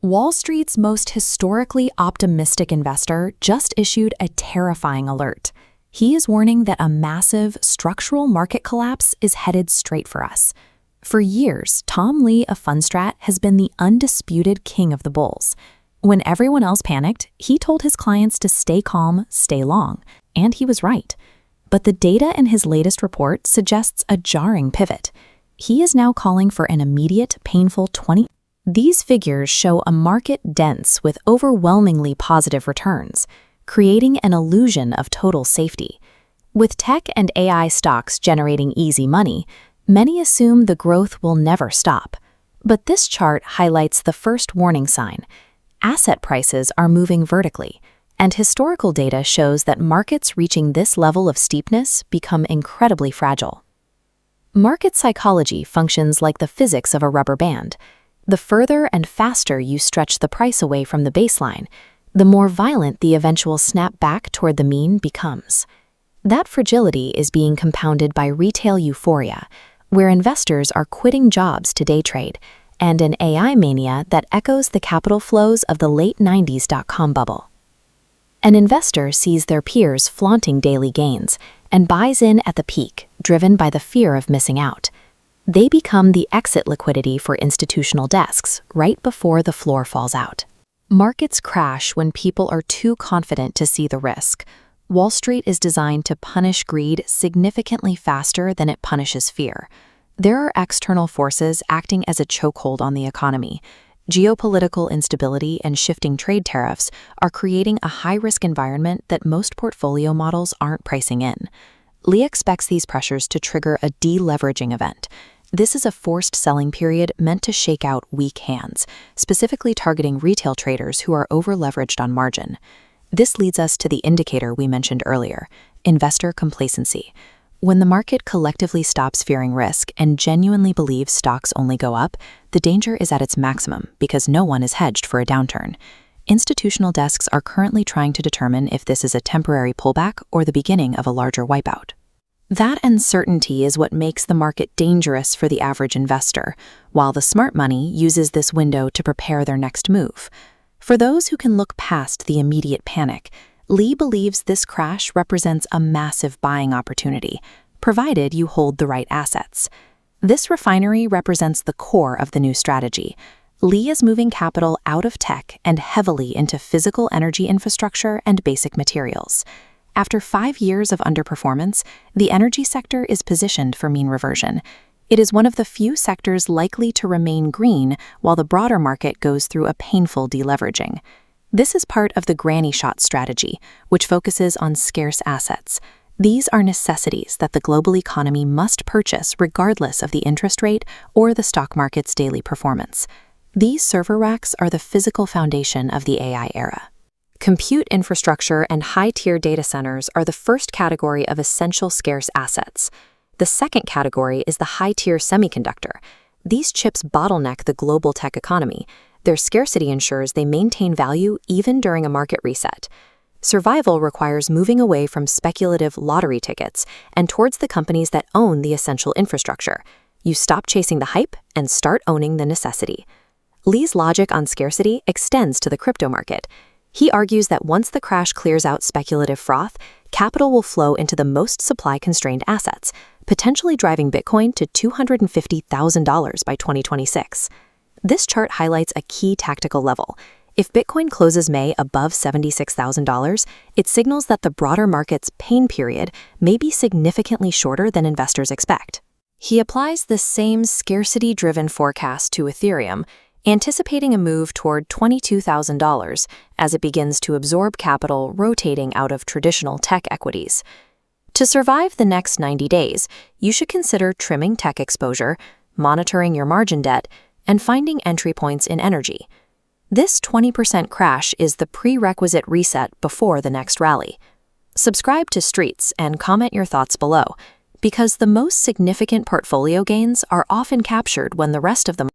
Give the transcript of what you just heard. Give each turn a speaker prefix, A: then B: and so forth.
A: Wall Street's most historically optimistic investor just issued a terrifying alert. He is warning that a massive structural market collapse is headed straight for us. For years, Tom Lee of Fundstrat has been the undisputed king of the bulls. When everyone else panicked, he told his clients to stay calm, stay long, and he was right. But the data in his latest report suggests a jarring pivot. He is now calling for an immediate, painful 20. These figures show a market dense with overwhelmingly positive returns, creating an illusion of total safety. With tech and AI stocks generating easy money, many assume the growth will never stop. But this chart highlights the first warning sign. Asset prices are moving vertically, and historical data shows that markets reaching this level of steepness become incredibly fragile. Market psychology functions like the physics of a rubber band. The further and faster you stretch the price away from the baseline, the more violent the eventual snap back toward the mean becomes. That fragility is being compounded by retail euphoria, where investors are quitting jobs to day trade, and an AI mania that echoes the capital flows of the late 90s dot-com bubble. An investor sees their peers flaunting daily gains and buys in at the peak, driven by the fear of missing out. They become the exit liquidity for institutional desks right before the floor falls out. Markets crash when people are too confident to see the risk. Wall Street is designed to punish greed significantly faster than it punishes fear. There are external forces acting as a chokehold on the economy. Geopolitical instability and shifting trade tariffs are creating a high-risk environment that most portfolio models aren't pricing in. Lee expects these pressures to trigger a deleveraging event. This is a forced selling period meant to shake out weak hands, specifically targeting retail traders who are over-leveraged on margin. This leads us to the indicator we mentioned earlier, investor complacency. When the market collectively stops fearing risk and genuinely believes stocks only go up, the danger is at its maximum because no one is hedged for a downturn. Institutional desks are currently trying to determine if this is a temporary pullback or the beginning of a larger wipeout. That uncertainty is what makes the market dangerous for the average investor, while the smart money uses this window to prepare their next move. For those who can look past the immediate panic, Lee believes this crash represents a massive buying opportunity, provided you hold the right assets. This refinery represents the core of the new strategy. Lee is moving capital out of tech and heavily into physical energy infrastructure and basic materials. After 5 years of underperformance, the energy sector is positioned for mean reversion. It is one of the few sectors likely to remain green while the broader market goes through a painful deleveraging. This is part of the granny shot strategy, which focuses on scarce assets. These are necessities that the global economy must purchase regardless of the interest rate or the stock market's daily performance. These server racks are the physical foundation of the AI era. Compute infrastructure and high-tier data centers are the first category of essential scarce assets. The second category is the high-tier semiconductor. These chips bottleneck the global tech economy. Their scarcity ensures they maintain value even during a market reset. Survival requires moving away from speculative lottery tickets and towards the companies that own the essential infrastructure. You stop chasing the hype and start owning the necessity. Lee's logic on scarcity extends to the crypto market. He argues that once the crash clears out speculative froth, capital will flow into the most supply-constrained assets, potentially driving Bitcoin to $250,000 by 2026. This chart highlights a key tactical level. If Bitcoin closes May above $76,000, it signals that the broader market's pain period may be significantly shorter than investors expect. He applies the same scarcity-driven forecast to Ethereum, anticipating a move toward $22,000 as it begins to absorb capital rotating out of traditional tech equities. To survive the next 90 days, you should consider trimming tech exposure, monitoring your margin debt, and finding entry points in energy. This 20% crash is the prerequisite reset before the next rally. Subscribe to Streets and comment your thoughts below, because the most significant portfolio gains are often captured when the rest of the